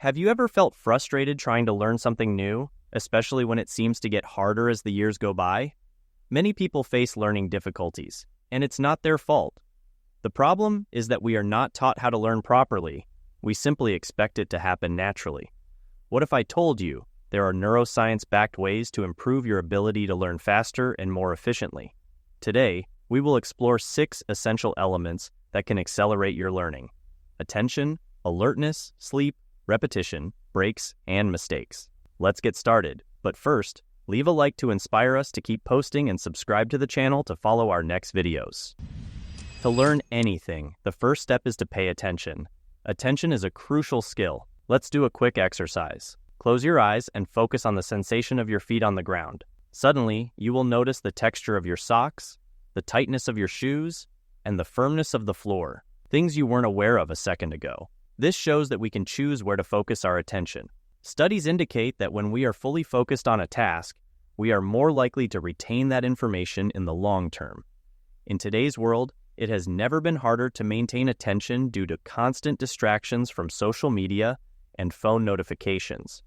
Have you ever felt frustrated trying to learn something new, especially when it seems to get harder as the years go by? Many people face learning difficulties, and it's not their fault. The problem is that we are not taught how to learn properly. We simply expect it to happen naturally. What if I told you there are neuroscience-backed ways to improve your ability to learn faster and more efficiently? Today, we will explore 6 essential elements that can accelerate your learning: attention, alertness, sleep, repetition, breaks, and mistakes. Let's get started, but first, leave a like to inspire us to keep posting and subscribe to the channel to follow our next videos. To learn anything, the first step is to pay attention. Attention is a crucial skill. Let's do a quick exercise. Close your eyes and focus on the sensation of your feet on the ground. Suddenly, you will notice the texture of your socks, the tightness of your shoes, and the firmness of the floor, things you weren't aware of a second ago. This shows that we can choose where to focus our attention. Studies indicate that when we are fully focused on a task, we are more likely to retain that information in the long term. In today's world, it has never been harder to maintain attention due to constant distractions from social media and phone notifications.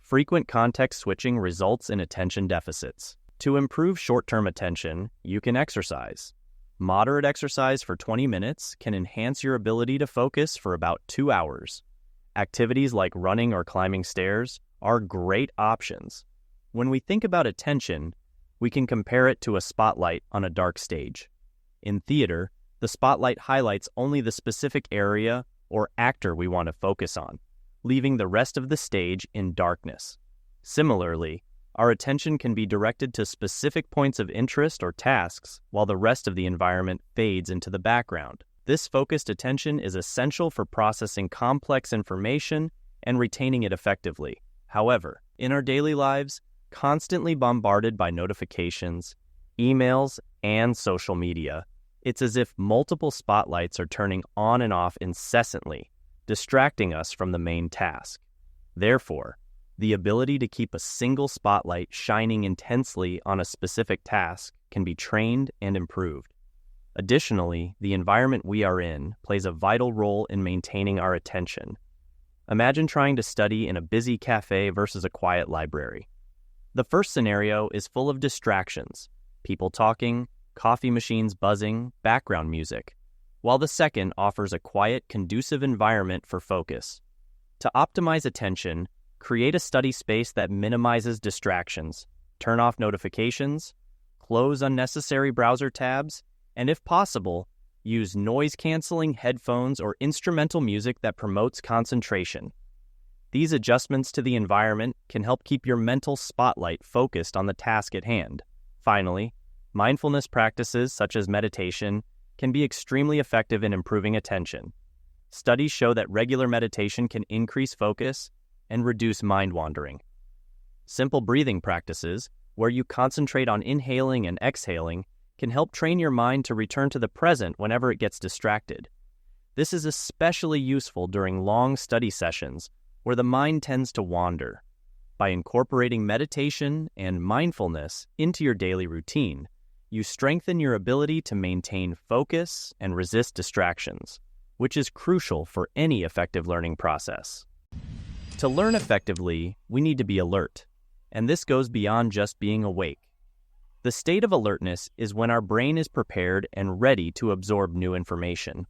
Frequent context switching results in attention deficits. To improve short-term attention, you can exercise. Moderate exercise for 20 minutes can enhance your ability to focus for about 2 hours. Activities like running or climbing stairs are great options. When we think about attention, we can compare it to a spotlight on a dark stage. In theater, the spotlight highlights only the specific area or actor we want to focus on, leaving the rest of the stage in darkness. Similarly, our attention can be directed to specific points of interest or tasks while the rest of the environment fades into the background. This focused attention is essential for processing complex information and retaining it effectively. However, in our daily lives, constantly bombarded by notifications, emails, and social media, it's as if multiple spotlights are turning on and off incessantly, distracting us from the main task. Therefore, the ability to keep a single spotlight shining intensely on a specific task can be trained and improved. Additionally, the environment we are in plays a vital role in maintaining our attention. Imagine trying to study in a busy cafe versus a quiet library. The first scenario is full of distractions, people talking, coffee machines buzzing, background music, while the second offers a quiet, conducive environment for focus. To optimize attention, create a study space that minimizes distractions, turn off notifications, close unnecessary browser tabs, and if possible, use noise-canceling headphones or instrumental music that promotes concentration. These adjustments to the environment can help keep your mental spotlight focused on the task at hand. Finally, mindfulness practices such as meditation can be extremely effective in improving attention. Studies show that regular meditation can increase focus and reduce mind wandering. Simple breathing practices, where you concentrate on inhaling and exhaling, can help train your mind to return to the present whenever it gets distracted. This is especially useful during long study sessions where the mind tends to wander. By incorporating meditation and mindfulness into your daily routine, you strengthen your ability to maintain focus and resist distractions, which is crucial for any effective learning process. To learn effectively, we need to be alert, and this goes beyond just being awake. The state of alertness is when our brain is prepared and ready to absorb new information.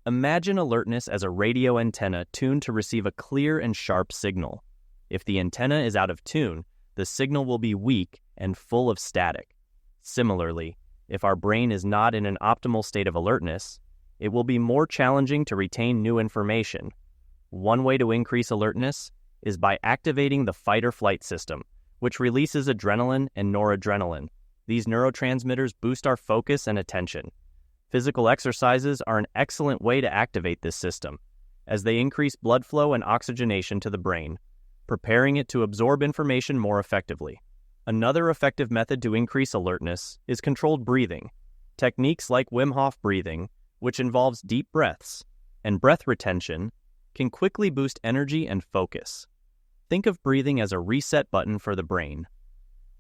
Imagine alertness as a radio antenna tuned to receive a clear and sharp signal. If the antenna is out of tune, the signal will be weak and full of static. Similarly, if our brain is not in an optimal state of alertness, it will be more challenging to retain new information. One way to increase alertness is by activating the fight-or-flight system, which releases adrenaline and noradrenaline. These neurotransmitters boost our focus and attention. Physical exercises are an excellent way to activate this system, as they increase blood flow and oxygenation to the brain, preparing it to absorb information more effectively. Another effective method to increase alertness is controlled breathing. Techniques like Wim Hof breathing, which involves deep breaths, and breath retention, can quickly boost energy and focus. Think of breathing as a reset button for the brain.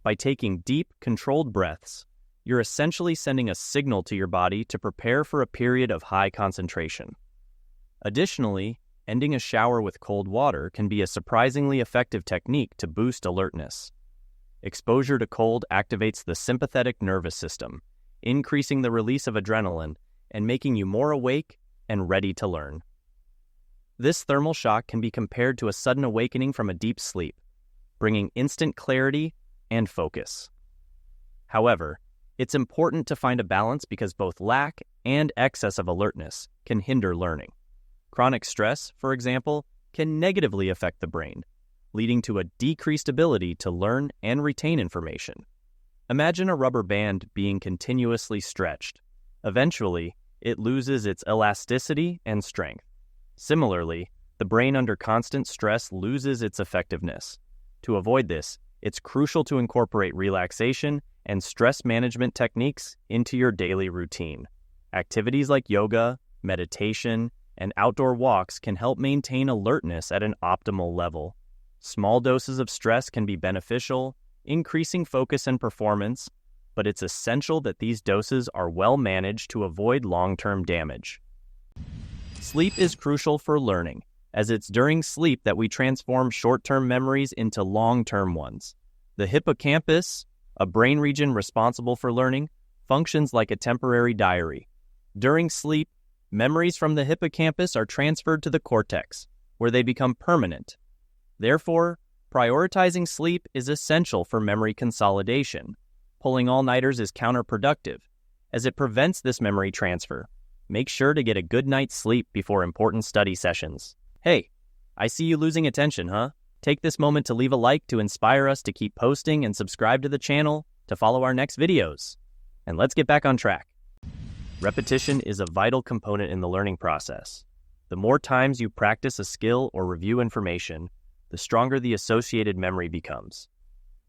By taking deep, controlled breaths, you're essentially sending a signal to your body to prepare for a period of high concentration. Additionally, ending a shower with cold water can be a surprisingly effective technique to boost alertness. Exposure to cold activates the sympathetic nervous system, increasing the release of adrenaline and making you more awake and ready to learn. This thermal shock can be compared to a sudden awakening from a deep sleep, bringing instant clarity and focus. However, it's important to find a balance because both lack and excess of alertness can hinder learning. Chronic stress, for example, can negatively affect the brain, leading to a decreased ability to learn and retain information. Imagine a rubber band being continuously stretched. Eventually, it loses its elasticity and strength. Similarly, the brain under constant stress loses its effectiveness. To avoid this, it's crucial to incorporate relaxation and stress management techniques into your daily routine. Activities like yoga, meditation, and outdoor walks can help maintain alertness at an optimal level. Small doses of stress can be beneficial, increasing focus and performance, but it's essential that these doses are well managed to avoid long-term damage. Sleep is crucial for learning, as it's during sleep that we transform short-term memories into long-term ones. The hippocampus, a brain region responsible for learning, functions like a temporary diary. During sleep, memories from the hippocampus are transferred to the cortex, where they become permanent. Therefore, prioritizing sleep is essential for memory consolidation. Pulling all-nighters is counterproductive, as it prevents this memory transfer. Make sure to get a good night's sleep before important study sessions. Hey, I see you losing attention, huh? Take this moment to leave a like to inspire us to keep posting and subscribe to the channel to follow our next videos. And let's get back on track. Repetition is a vital component in the learning process. The more times you practice a skill or review information, the stronger the associated memory becomes.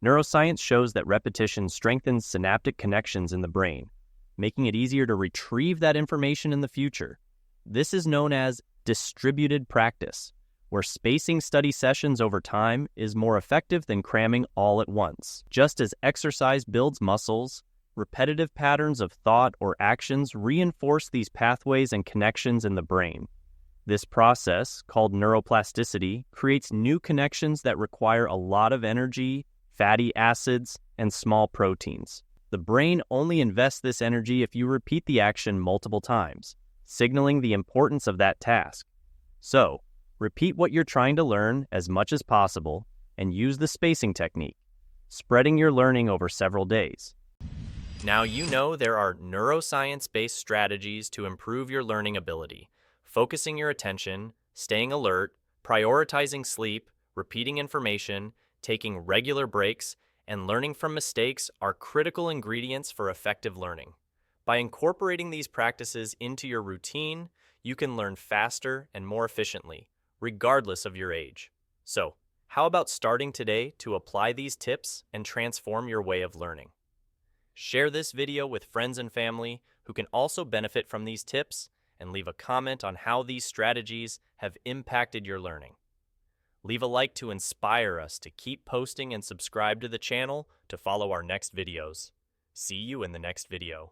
Neuroscience shows that repetition strengthens synaptic connections in the brain, making it easier to retrieve that information in the future. This is known as distributed practice, where spacing study sessions over time is more effective than cramming all at once. Just as exercise builds muscles, repetitive patterns of thought or actions reinforce these pathways and connections in the brain. This process, called neuroplasticity, creates new connections that require a lot of energy, fatty acids, and small proteins. The brain only invests this energy if you repeat the action multiple times, signaling the importance of that task. So, repeat what you're trying to learn as much as possible and use the spacing technique, spreading your learning over several days. Now you know there are neuroscience-based strategies to improve your learning ability. Focusing your attention, staying alert, prioritizing sleep, repeating information, taking regular breaks, and learning from mistakes are critical ingredients for effective learning. By incorporating these practices into your routine, you can learn faster and more efficiently, regardless of your age. So, how about starting today to apply these tips and transform your way of learning? Share this video with friends and family who can also benefit from these tips, and leave a comment on how these strategies have impacted your learning. Leave a like to inspire us to keep posting and subscribe to the channel to follow our next videos. See you in the next video.